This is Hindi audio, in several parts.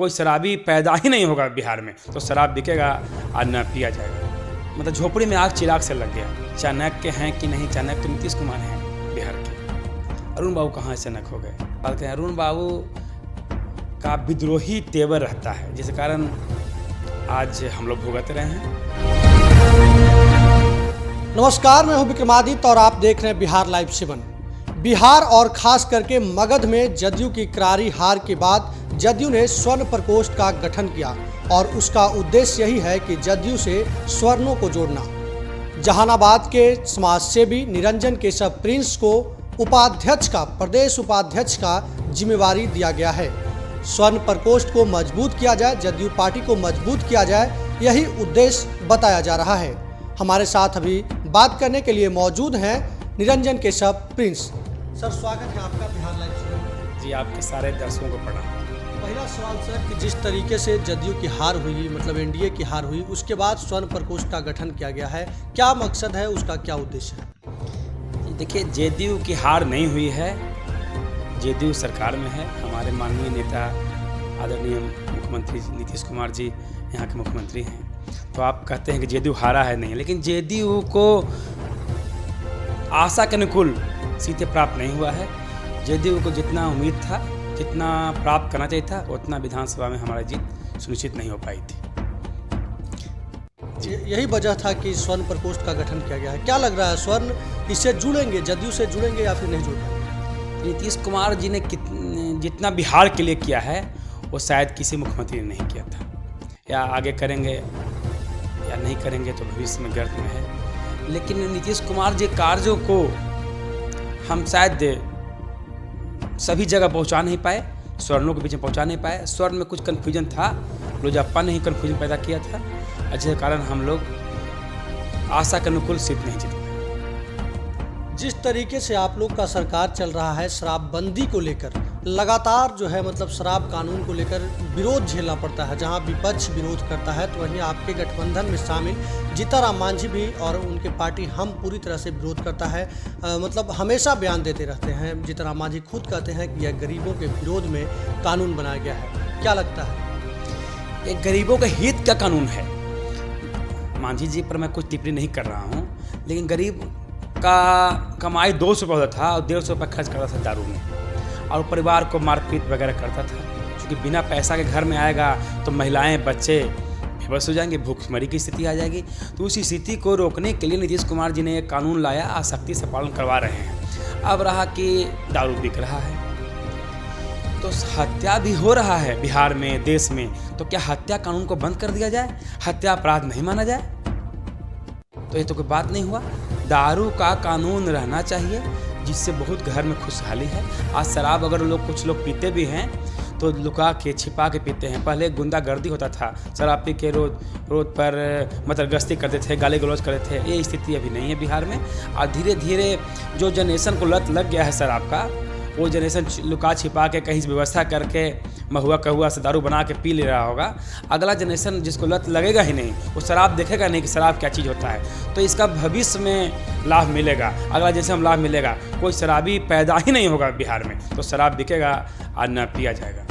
कोई शराबी पैदा ही नहीं होगा बिहार में तो शराब बिकेगा और न पिया जाएगा। मतलब झोपड़ी में आग चिराग से लग गया। चाणक्य हैं कि नहीं चाणक्य, तो नीतीश कुमार हैं बिहार के। अरुण बाबू कहाँ अचानक हो गए? कहते हैं अरुण बाबू का विद्रोही तेवर रहता है, जिस कारण आज हम लोग भुगत रहे हैं। नमस्कार, मैं हूं विक्रमादित्य और आप देख रहे हैं बिहार लाइव 7। बिहार और खास करके मगध में जदयू की करारी हार के बाद जदयू ने स्वर्ण प्रकोष्ठ का गठन किया और उसका उद्देश्य यही है कि जदयू से स्वर्णों को जोड़ना। जहानाबाद के समाजसेवी निरंजन केशव प्रिंस को उपाध्यक्ष का, प्रदेश उपाध्यक्ष का जिम्मेवारी दिया गया है। स्वर्ण प्रकोष्ठ को मजबूत किया जाए, जदयू पार्टी को मजबूत किया जाए, यही उद्देश्य बताया जा रहा है। हमारे साथ अभी बात करने के लिए मौजूद हैं निरंजन केशव प्रिंस। सर, स्वागत है आपका बिहार लाइव 7। जी, आपके सारे दर्शकों को प्रणाम। पहला सवाल सर कि जिस तरीके से जदयू की हार हुई, मतलब एनडीए की हार हुई, उसके बाद स्वर्ण प्रकोष्ठ का गठन किया गया है, क्या मकसद है, उसका क्या उद्देश्य है? देखिए, जदयू की हार नहीं हुई है, जदयू सरकार में है। हमारे माननीय नेता आदरणीय मुख्यमंत्री नीतीश कुमार जी यहाँ के मुख्यमंत्री हैं। तो आप कहते हैं कि जदयू हारा है, नहीं, लेकिन जदयू को आशा के अनुकूल सीटें प्राप्त नहीं हुआ है। जदयू को जितना उम्मीद था, जितना प्राप्त करना चाहिए था, उतना विधानसभा में हमारा जीत सुनिश्चित नहीं हो पाई थी। यही वजह था कि स्वर्ण प्रकोष्ठ का गठन किया गया है। क्या लग रहा है, स्वर्ण इससे जुड़ेंगे, जदयू से जुड़ेंगे या फिर नहीं जुड़ेंगे? नीतीश कुमार जी ने जितना बिहार के लिए किया है वो शायद किसी मुख्यमंत्री ने नहीं किया था, या आगे करेंगे या नहीं करेंगे तो भविष्य में गर्त में है। लेकिन नीतीश कुमार जी कार्यों को हम शायद सभी जगह पहुंचा नहीं पाए, स्वर्णों के बीच में पहुंचा नहीं पाए। स्वर्ण में कुछ कन्फ्यूजन था, लोजप्पा ने ही कन्फ्यूजन पैदा किया था, जिसके कारण हम लोग आशा के अनुकूल सीट नहीं जीत पाए। जिस तरीके से आप लोग का सरकार चल रहा है, शराबबंदी को लेकर लगातार जो है, मतलब शराब कानून को लेकर विरोध झेलना पड़ता है। जहां विपक्ष विरोध करता है तो वहीं आपके गठबंधन में शामिल जीतनराम मांझी भी और उनके पार्टी हम पूरी तरह से विरोध करता है। मतलब हमेशा बयान देते रहते हैं। जीतनराम मांझी खुद कहते हैं कि यह गरीबों के विरोध में कानून बनाया गया है। क्या लगता है, ये गरीबों के हित का कानून है? मांझी जी पर मैं कुछ टिप्पणी नहीं कर रहा हूँ, लेकिन गरीब का कमाई 200 रुपये होता था और 150 रुपये खर्च करता था दारू में, और परिवार को मारपीट वगैरह करता था। क्योंकि बिना पैसा के घर में आएगा तो महिलाएं, बच्चे बेबस हो जाएंगे, भूखमरी की स्थिति आ जाएगी। तो उसी स्थिति को रोकने के लिए नीतीश कुमार जी ने एक कानून लाया, आज सख्ती से पालन करवा रहे हैं। अब रहा कि दारू बिक रहा है तो हत्या भी हो रहा है बिहार में, देश में, तो क्या हत्या कानून को बंद कर दिया जाए, हत्या अपराध नहीं माना जाए? तो ये तो कोई बात नहीं हुआ। दारू का कानून रहना चाहिए, जिससे बहुत घर में खुशहाली है। आज शराब अगर कुछ लोग पीते भी हैं तो लुका के, छिपा के पीते हैं। पहले गुंडागर्दी होता था, शराब पी के रोड पर मतलब गश्ती करते थे, गाली गलौज करते थे। ये स्थिति अभी नहीं है बिहार में। और धीरे धीरे जो जनरेशन को लत लग गया है शराब का, वो जनरेशन लुका छिपा के कहीं व्यवस्था करके महुआ कहुआ से दारू बना के पी ले रहा होगा। अगला जनरेशन जिसको लत लगेगा ही नहीं, वो शराब देखेगा नहीं कि शराब क्या चीज़ होता है, तो इसका भविष्य में लाभ मिलेगा, अगला जैसे हम लाभ मिलेगा। कोई शराबी पैदा ही नहीं होगा बिहार में तो शराब बिकेगा और न पिया जाएगा।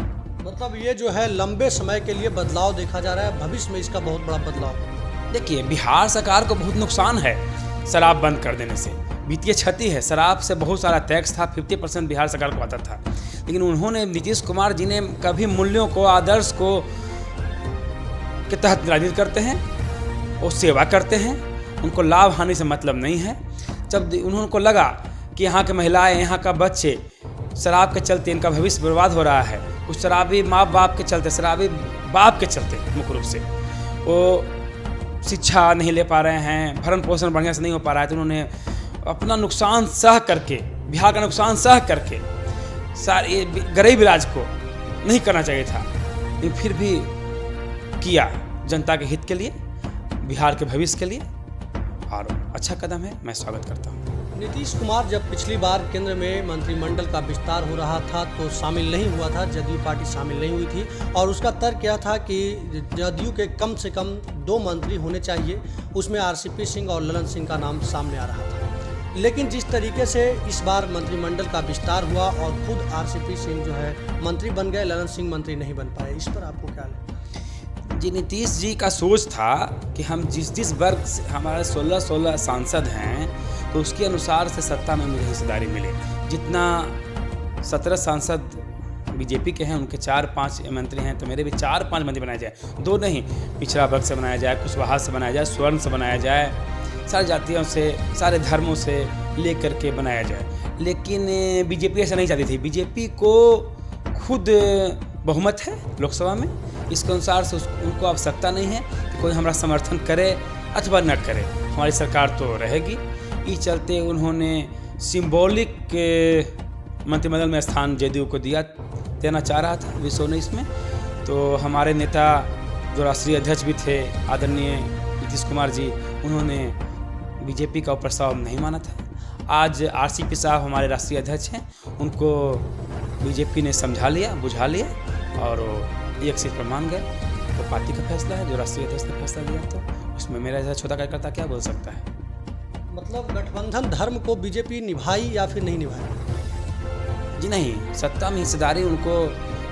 मतलब ये जो है लंबे समय के लिए बदलाव देखा जा रहा है, भविष्य में इसका बहुत बड़ा बदलाव। देखिए, बिहार सरकार को बहुत नुकसान है शराब बंद कर देने से, वित्तीय क्षति है। शराब से बहुत सारा टैक्स था, 50% बिहार सरकार को आता था, लेकिन उन्होंने, नीतीश कुमार जी ने कभी मूल्यों को, आदर्श को के तहत राजनीति करते हैं, वो सेवा करते हैं, उनको लाभ हानि से मतलब नहीं है। जब उनको लगा कि यहाँ के महिलाएं, यहाँ का बच्चे शराब के चलते इनका भविष्य बर्बाद हो रहा है, उस शराबी माँ बाप के चलते, शराबी बाप के चलते मुख्य रूप से वो शिक्षा नहीं ले पा रहे हैं, भरण पोषण बढ़िया से नहीं हो पा रहा है, तो उन्होंने अपना नुकसान सह करके, बिहार का नुकसान सह करके, सारे गरीब इलाज को नहीं करना चाहिए था, लेकिन फिर भी किया जनता के हित के लिए, बिहार के भविष्य के लिए, और अच्छा कदम है, मैं स्वागत करता हूँ। नीतीश कुमार जब पिछली बार केंद्र में मंत्रिमंडल का विस्तार हो रहा था तो शामिल नहीं हुआ था, जदयू पार्टी शामिल नहीं हुई थी, और उसका तर्क यह था कि जदयू के कम से कम 2 मंत्री होने चाहिए। उसमें आरसीपी सिंह और ललन सिंह का नाम सामने आ रहा था। लेकिन जिस तरीके से इस बार मंत्रिमंडल का विस्तार हुआ और खुद आरसीपी सिंह जो है मंत्री बन गए, ललन सिंह मंत्री नहीं बन पाए, इस पर आपको क्या लगता है? जी, नीतीश जी का सोच था कि हम जिस वर्ग से हमारे 16 सांसद हैं तो उसके अनुसार से सत्ता में मुझे हिस्सेदारी मिले। जितना 17 सांसद बीजेपी के हैं उनके 4-5 मंत्री हैं, तो मेरे भी 4-5 मंत्री बनाए जाए, 2 नहीं, पिछड़ा वर्ग से बनाया जाए, कुशवाहा से बनाया जाए, स्वर्ण से बनाया जाए, सारी जातियों से, सारे धर्मों से ले करके बनाया जाए। लेकिन बीजेपी ऐसा नहीं चाहती थी। बीजेपी को खुद बहुमत है लोकसभा में, इसके अनुसार से उनको आवश्यकता नहीं है कि कोई हमारा समर्थन करे अथवा न करे, हमारी सरकार तो रहेगी। इस चलते उन्होंने सिंबॉलिक मंत्रिमंडल में स्थान जेडीयू को देना चाह रहा था 2019 में। तो हमारे नेता जो राष्ट्रीय अध्यक्ष भी थे आदरणीय नीतीश कुमार जी, उन्होंने बीजेपी का प्रस्ताव नहीं माना था। आज आरसीपी साहब हमारे राष्ट्रीय अध्यक्ष हैं, उनको बीजेपी ने समझा लिया, बुझा लिया और एक सीट पर मान गए। तो पार्टी का फैसला है, जो राष्ट्रीय अध्यक्ष ने फैसला लिया, तो उसमें मेरा जैसा छोटा कार्यकर्ता क्या बोल सकता है। मतलब गठबंधन धर्म को बीजेपी निभाई या फिर नहीं निभाई? जी नहीं, सत्ता में हिस्सेदारी उनको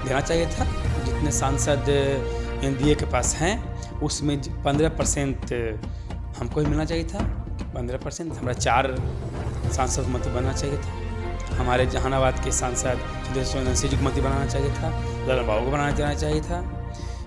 देना चाहिए था। जितने सांसद एनडीए के पास हैं उसमें 15% हमको ही मिलना चाहिए था। 15% हमारा 4 सांसद मंत्री बनना चाहिए था। हमारे जहानाबाद के सांसद सुदेश जी को मंत्री बनाना चाहिए था, ललन बाबू को बनाना जाना चाहिए था,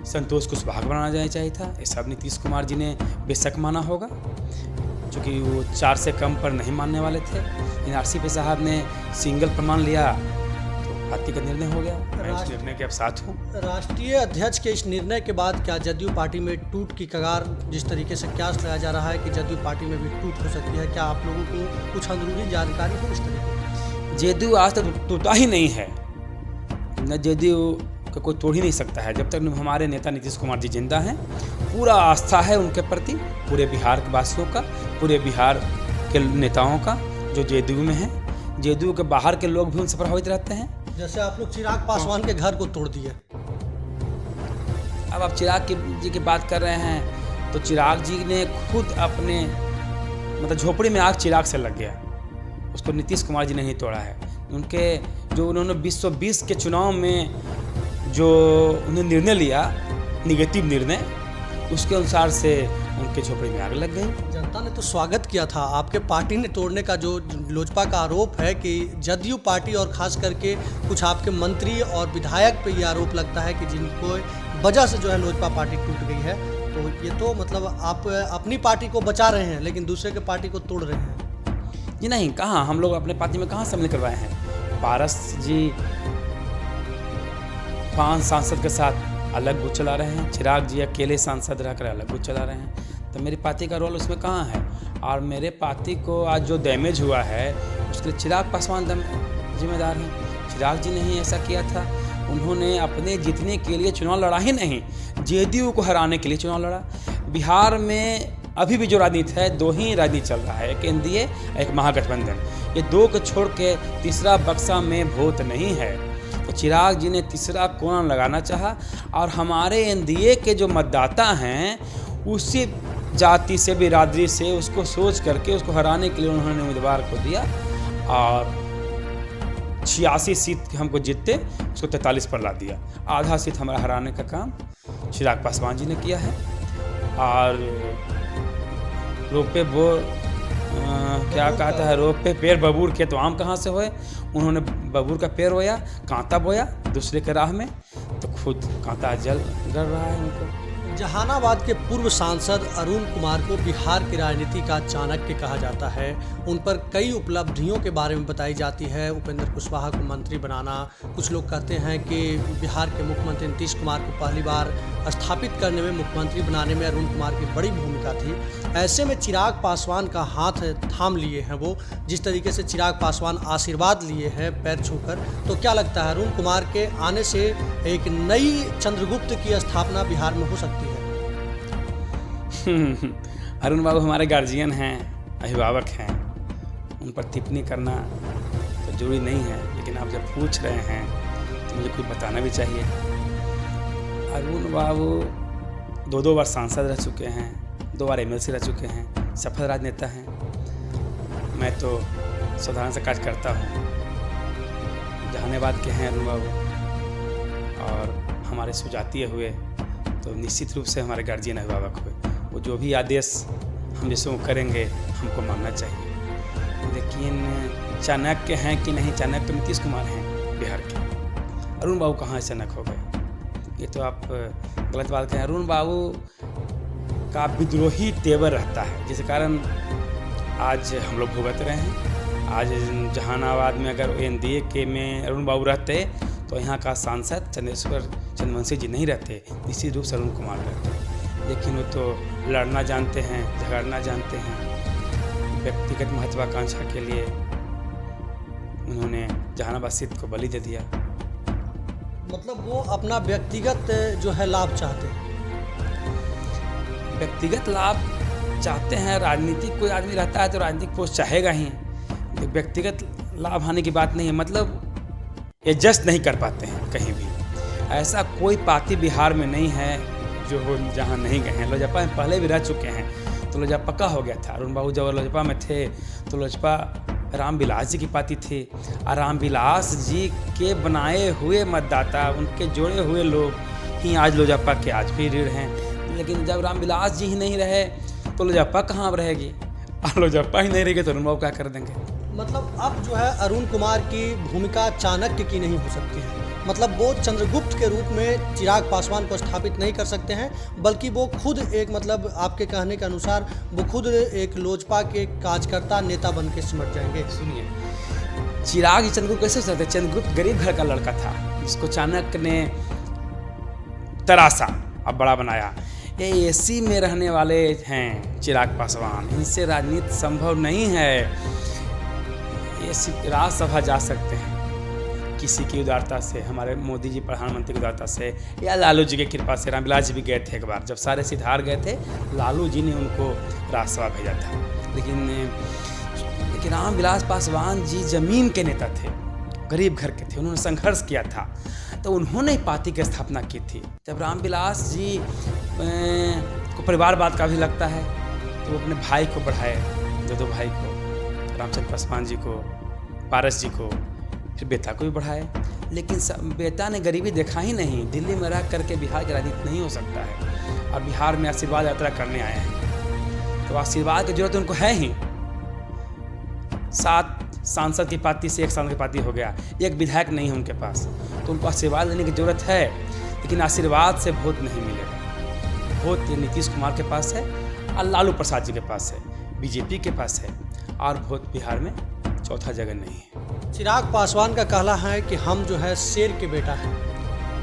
संतोष कुशवाहा को बनाना जाना चाहिए था। ये सब नीतीश कुमार जी ने बेशक माना होगा, क्योंकि वो 4 से कम पर नहीं मानने वाले थे। इन आरसीपी साहब ने सिंगल प्रमाण लिया तो पार्टी का निर्णय हो गया। मैं उस निर्णय के अब साथ हूँ। राष्ट्रीय अध्यक्ष के इस निर्णय के बाद क्या जदयू पार्टी में टूट की कगार, जिस तरीके से कयास लगाया जा रहा है कि जदयू पार्टी में भी टूट हो सकती है, क्या आप लोगों को कुछ अंदरूनी जानकारी हो इस तरीके? जदयू आज तक टूटा ही नहीं है, न जदयू का कोई तोड़ ही नहीं सकता है। जब तक हमारे नेता नीतीश कुमार जी जिंदा हैं, पूरा आस्था है उनके प्रति, पूरे बिहार के वासियों का, पूरे बिहार के नेताओं का जो जदयू में हैं। जदयू के बाहर के लोग भी उनसे प्रभावित रहते हैं। जैसे आप लोग चिराग पासवान के घर को तोड़ दिए। अब आप चिराग जी की बात कर रहे हैं, तो चिराग जी ने खुद अपने मतलब झोपड़ी में आग चिराग से लग गया, उसको नीतीश कुमार जी ने ही तोड़ा है। उनके जो उन्होंने 2020 के चुनाव में जो उन्हें निर्णय लिया, निगेटिव निर्णय, उसके अनुसार से उनके झोपड़ी में आग लग गई। जनता ने तो स्वागत किया था, आपके पार्टी ने तोड़ने का जो लोजपा का आरोप है कि जदयू पार्टी और खास करके कुछ आपके मंत्री और विधायक पे ये आरोप लगता है कि जिनको वजह से जो है लोजपा पार्टी टूट गई है, तो ये तो मतलब आप अपनी पार्टी को बचा रहे हैं लेकिन दूसरे के पार्टी को तोड़ रहे हैं। जी नहीं, कहाँ, हम लोग अपने पार्टी में कहाँ सम्मिल करवाए हैं। पारस जी 5 सांसद के साथ अलग गुट चला रहे हैं, चिराग जी अकेले सांसद रहकर अलग गुट चला रहे हैं, तो मेरी पार्टी का रोल उसमें कहाँ है। और मेरे पार्टी को आज जो डैमेज हुआ है उसके लिए चिराग पासवान जिम्मेदार हैं। चिराग जी ने ही ऐसा किया था, उन्होंने अपने जीतने के लिए चुनाव लड़ा ही नहीं, जेडीयू को हराने के लिए चुनाव लड़ा। बिहार में अभी भी जो राजनीति है, 2 ही राजनीति चल रहा है, एक एनडीए, एक महागठबंधन। ये 2 को छोड़ के तीसरा बक्सा में वोट नहीं है। तो चिराग जी ने तीसरा कोना लगाना चाहा और हमारे एनडीए के जो मतदाता हैं उसी जाति से, बिरादरी से, उसको सोच करके उसको हराने के लिए उन्होंने उम्मीदवार को दिया और 86 सीट हमको जीतते उसको 43 पर ला दिया। आधा सीट हमारा हराने का काम चिराग पासवान जी ने किया है। और रोपे क्या कहता है, रोपे पेड़ बबूर के तो आम कहाँ से होए। उन्होंने बबूर का पेड़ बोया, कांटा बोया दूसरे के राह में, तो खुद कांटा जल गड़ रहा है उनको। जहानाबाद के पूर्व सांसद अरुण कुमार को बिहार की राजनीति का चाणक्य कहा जाता है। उन पर कई उपलब्धियों के बारे में बताई जाती है। उपेंद्र कुशवाहा को मंत्री बनाना, कुछ लोग कहते हैं कि बिहार के मुख्यमंत्री नीतीश कुमार को पहली बार स्थापित करने में, मुख्यमंत्री बनाने में अरुण कुमार की बड़ी भूमिका थी। ऐसे में चिराग पासवान का हाथ थाम लिए हैं वो, जिस तरीके से चिराग पासवान आशीर्वाद लिए हैं पैर छूकर। तो क्या लगता है अरुण कुमार के आने से एक नई चंद्रगुप्त की स्थापना बिहार में हो सकती है? अरुण बाबू हमारे गार्जियन हैं, अभिभावक हैं, उन पर टिप्पणी करना तो जरूरी नहीं है, लेकिन आप जब पूछ रहे हैं तो मुझे कुछ बताना भी चाहिए। अरुण बाबू 2 बार सांसद रह चुके हैं, 2 बार एमएलसी रह चुके हैं, सफल राजनेता हैं। मैं तो साधारण सा कार्य करता हूँ। जहानाबाद के हैं अरुण बाबू और हमारे सुजातीय हुए, तो निश्चित रूप से हमारे गार्जियन अभिभावक हुए। वो जो भी आदेश हम जैसे वो करेंगे हमको मानना चाहिए। लेकिन चाणक्य हैं कि नहीं, चाणक्य तो नीतीश कुमार हैं बिहार के, अरुण बाबू कहाँ चाणक्य हो गए? ये तो आप गलत बात कहें। अरुण बाबू का विद्रोही तेवर रहता है, जिस कारण आज हम लोग भुगत रहे हैं। आज जहानाबाद में अगर एनडीए के में अरुण बाबू रहते तो यहाँ का सांसद चंद्रेश्वर चंद्रवंशी जी नहीं रहते, निश्चित रूप से अरुण कुमार रहते। लेकिन वो तो लड़ना जानते हैं, झगड़ना जानते हैं। व्यक्तिगत महत्वाकांक्षा के लिए उन्होंने जहानाबाद सीट को बलि दे दिया। मतलब वो अपना व्यक्तिगत जो है लाभ चाहते हैं। व्यक्तिगत लाभ चाहते हैं। राजनीतिक कोई आदमी रहता है तो राजनीतिक पोस्ट चाहेगा ही। व्यक्तिगत लाभ हानि की बात नहीं है, मतलब एडजस्ट नहीं कर पाते हैं कहीं भी। ऐसा कोई पार्टी बिहार में नहीं है जो जहाँ नहीं गए हैं। लोजपा में पहले भी रह चुके हैं, तो लोजपा पक्का हो गया था। अरुण बाबू जब लोजपा में थे तो लोजपा रामविलास जी की पार्टी थी, और रामविलास जी के बनाए हुए मतदाता, उनके जोड़े हुए लोग ही आज लोजपा के आज भी रीढ़ हैं। लेकिन जब रामविलास जी ही नहीं रहे तो लोजपा कहाँ रहेगी, और लोजपा ही नहीं रहेगी तो अरुण बाबू क्या कर देंगे? मतलब अब जो है अरुण कुमार की भूमिका चाणक्य की नहीं हो सकती है। मतलब वो चंद्रगुप्त के रूप में चिराग पासवान को स्थापित नहीं कर सकते हैं, बल्कि वो खुद एक, मतलब आपके कहने के अनुसार वो खुद एक लोजपा के कार्यकर्ता नेता बन के सिमट जाएंगे। सुनिए, चिराग चंद्रगुप्त कैसे हो सकते? चंद्रगुप्त गरीब घर का लड़का था, जिसको चाणक्य ने तरासा, अब बड़ा बनाया। ये एसी में रहने वाले हैं चिराग पासवान, इनसे राजनीति संभव नहीं है। ये राज्यसभा जा सकते हैं किसी की उदारता से, हमारे मोदी जी प्रधानमंत्री की उदारता से, या लालू जी की कृपा से। रामविलास जी भी गए थे एक बार, जब सारे सीट हार गए थे, लालू जी ने उनको राज्यसभा भेजा था। लेकिन रामविलास पासवान जी जमीन के नेता थे, गरीब घर के थे, उन्होंने संघर्ष किया था, तो उन्होंने पार्टी की स्थापना की थी। जब रामविलास जी को परिवारवाद का भी लगता है तो वो अपने भाई को बढ़ाए, दो भाई को, रामचंद्र पासवान जी को, पारस जी को, फिर बेटा को भी बढ़ाए। लेकिन बेटा ने गरीबी देखा ही नहीं। दिल्ली में रह करके बिहार की राजनीति नहीं हो सकता है, और बिहार में आशीर्वाद यात्रा करने आए हैं, तो आशीर्वाद की जरूरत उनको है ही। 7 सांसद की पार्टी से 1 सांसद की पार्टी हो गया, 1 विधायक नहीं है उनके पास, तो उनको आशीर्वाद लेने की जरूरत है। लेकिन आशीर्वाद से वोट नहीं मिलेगा। वोट नीतीश कुमार के पास है और लालू प्रसाद जी के पास है, बीजेपी के पास है, और वोट बिहार में चौथा जगह नहीं है। चिराग पासवान का कहना है कि हम जो है शेर के बेटा हैं,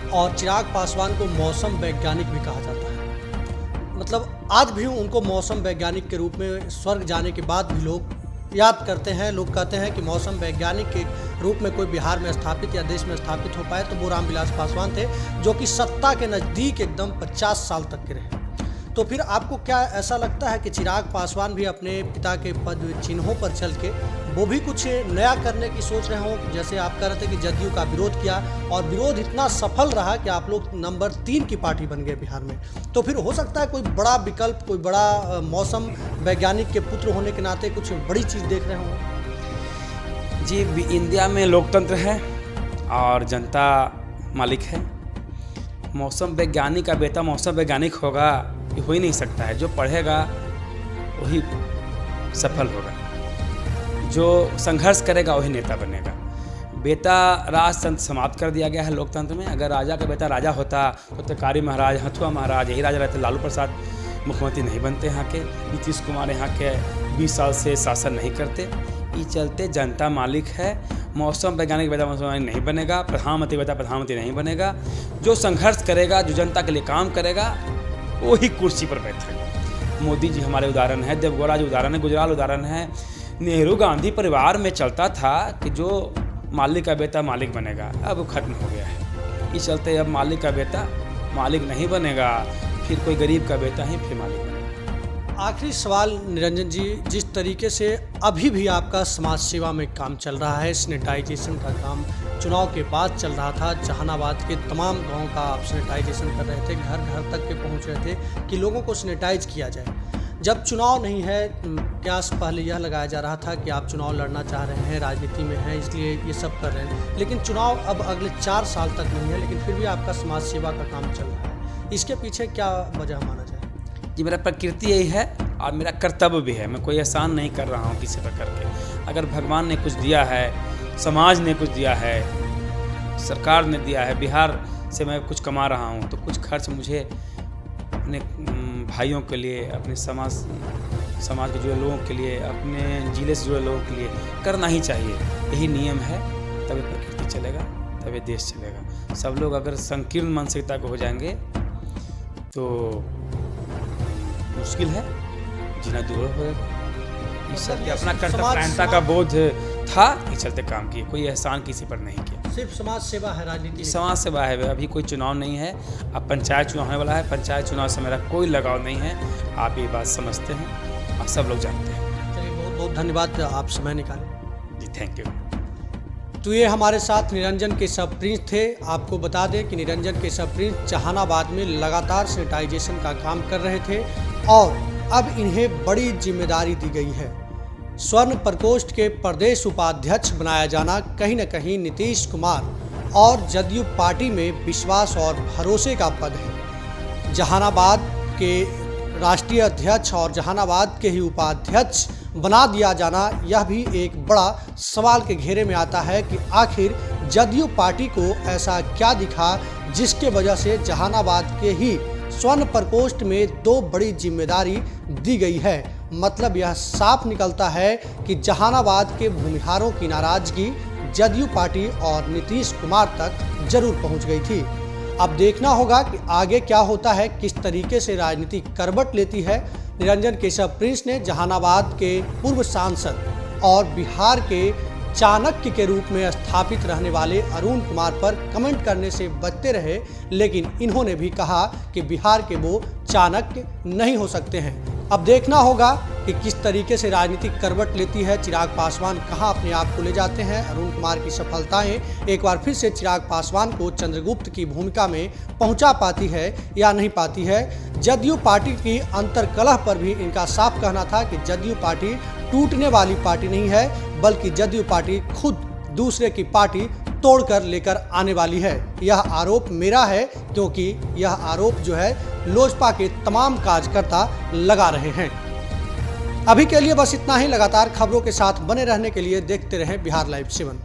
और चिराग पासवान को मौसम वैज्ञानिक भी कहा जाता है। मतलब आज भी उनको मौसम वैज्ञानिक के रूप में स्वर्ग जाने के बाद भी लोग याद करते हैं। लोग कहते हैं कि मौसम वैज्ञानिक के रूप में कोई बिहार में स्थापित या देश में स्थापित हो पाए तो वो रामविलास पासवान थे, जो कि सत्ता के नज़दीक एकदम 50 साल तक के रहे। तो फिर आपको क्या ऐसा लगता है कि चिराग पासवान भी अपने पिता के पद चिन्हों पर चल के वो भी कुछ नया करने की सोच रहे हों? जैसे आप कह रहे थे कि जदयू का विरोध किया, और विरोध इतना सफल रहा कि आप लोग नंबर 3 की पार्टी बन गए बिहार में। तो फिर हो सकता है कोई बड़ा विकल्प, कोई बड़ा मौसम वैज्ञानिक के पुत्र होने के नाते कुछ बड़ी चीज़ देख रहे हों? जी, इंडिया में लोकतंत्र है और जनता मालिक है। मौसम वैज्ञानिक का बेटा मौसम वैज्ञानिक होगा, ये हो ही नहीं सकता है। जो पढ़ेगा वही सफल होगा, जो संघर्ष करेगा वही नेता बनेगा। बेटा राजतंत्र समाप्त कर दिया गया है लोकतंत्र में। अगर राजा का बेटा राजा होता तो तिवारी महाराज, हथुआ महाराज यही राजा रहते। लालू प्रसाद मुख्यमंत्री नहीं बनते यहाँ के, नीतीश कुमार यहाँ के 20 साल से शासन नहीं करते। ये चलते जनता मालिक है। मौसम वैज्ञानिक बेटा मौसम वैज्ञानिक नहीं बनेगा, प्रधानमंत्री बेटा प्रधानमंत्री नहीं बनेगा। जो संघर्ष करेगा, जो जनता के लिए काम करेगा, वही कुर्सी पर बैठेगा। मोदी जी हमारे उदाहरण है, देवगौड़ा जी उदाहरण है, गुजराल उदाहरण है। नेहरू गांधी परिवार में चलता था कि जो मालिक का बेटा मालिक बनेगा, अब वो खत्म हो गया है। इस चलते अब मालिक का बेटा मालिक नहीं बनेगा, फिर कोई गरीब का बेटा ही फिर मालिक बनेगा। आखिरी सवाल निरंजन जी, जिस तरीके से अभी भी आपका समाज सेवा में काम चल रहा है, सैनिटाइजेशन का काम चुनाव के बाद चल रहा था, जहानाबाद के तमाम गांव का आप सैनिटाइजेशन कर रहे थे, घर घर तक के पहुंच रहे थे कि लोगों को सैनिटाइज किया जाए। जब चुनाव नहीं है, क्यास पहले यह लगाया जा रहा था कि आप चुनाव लड़ना चाह रहे हैं, राजनीति में हैं, इसलिए ये सब कर रहे हैं, लेकिन चुनाव अब अगले 4 साल तक नहीं है, लेकिन फिर भी आपका समाज सेवा का काम चल रहा है। इसके पीछे क्या वजह माना जाए? जी, मेरा प्रकृति यही है और मेरा कर्तव्य भी है। मैं कोई एहसान नहीं कर रहा हूँ किसी पर करके। अगर भगवान ने कुछ दिया है, समाज ने कुछ दिया है, सरकार ने दिया है, बिहार से मैं कुछ कमा रहा हूँ, तो कुछ खर्च मुझे अपने भाइयों के लिए, अपने समाज के जुड़े लोगों के लिए, अपने जिले से जुड़े लोगों के लिए करना ही चाहिए। यही नियम है, तभी प्रकृति चलेगा, तभी देश चलेगा। सब लोग अगर संकीर्ण मानसिकता को हो जाएंगे तो मुश्किल है, जीना दूर होगा। इस चलते अपना कर्तव्यता का बोध था, इस चलते काम किए। कोई एहसान किसी पर नहीं किया। सिर्फ समाज सेवा है राजनीति? समाज सेवा है। अभी कोई चुनाव नहीं है, अब पंचायत चुनाव होने वाला है। पंचायत चुनाव से मेरा कोई लगाव नहीं है, आप ये बात समझते हैं और सब लोग जानते हैं। चलिए, बहुत बहुत धन्यवाद, आप समय निकालें। जी, थैंक यू। तो ये हमारे साथ निरंजन केशव प्रिंस थे। आपको बता दें कि निरंजन केशव प्रिंस जहानाबाद में लगातार सैनिटाइजेशन का काम कर रहे थे और अब इन्हें बड़ी जिम्मेदारी दी गई है। स्वर्ण प्रकोष्ठ के प्रदेश उपाध्यक्ष बनाया जाना कहीं न कहीं नीतीश कुमार और जदयू पार्टी में विश्वास और भरोसे का पद है। जहानाबाद के राष्ट्रीय अध्यक्ष और जहानाबाद के ही उपाध्यक्ष बना दिया जाना, यह भी एक बड़ा सवाल के घेरे में आता है कि आखिर जदयू पार्टी को ऐसा क्या दिखा जिसके वजह से जहानाबाद के ही स्वर्ण प्रकोष्ठ में 2 बड़ी जिम्मेदारी दी गई है। मतलब यह साफ निकलता है कि जहानाबाद के भूमिहारों की नाराजगी जदयू पार्टी और नीतीश कुमार तक जरूर पहुंच गई थी। अब देखना होगा कि आगे क्या होता है, किस तरीके से राजनीति करवट लेती है। निरंजन केशव प्रिंस ने जहानाबाद के पूर्व सांसद और बिहार के चाणक्य के रूप में स्थापित रहने वाले अरुण कुमार पर कमेंट करने से बचते रहे, लेकिन इन्होंने भी कहा कि बिहार के वो चाणक्य नहीं हो सकते हैं। अब देखना होगा कि किस तरीके से राजनीतिक करवट लेती है, चिराग पासवान कहां अपने आप को ले जाते हैं। अरुण कुमार की सफलताएं एक बार फिर से चिराग पासवान को चंद्रगुप्त की भूमिका में पहुंचा पाती है या नहीं पाती है। जदयू पार्टी की अंतर्कलह पर भी इनका साफ कहना था कि जदयू पार्टी टूटने वाली पार्टी नहीं है, बल्कि जदयू पार्टी खुद दूसरे की पार्टी तोड़कर लेकर आने वाली है। यह आरोप मेरा है, क्योंकि यह आरोप जो है लोजपा के तमाम कार्यकर्ता लगा रहे हैं। अभी के लिए बस इतना ही। लगातार खबरों के साथ बने रहने के लिए देखते रहें बिहार लाइव 7।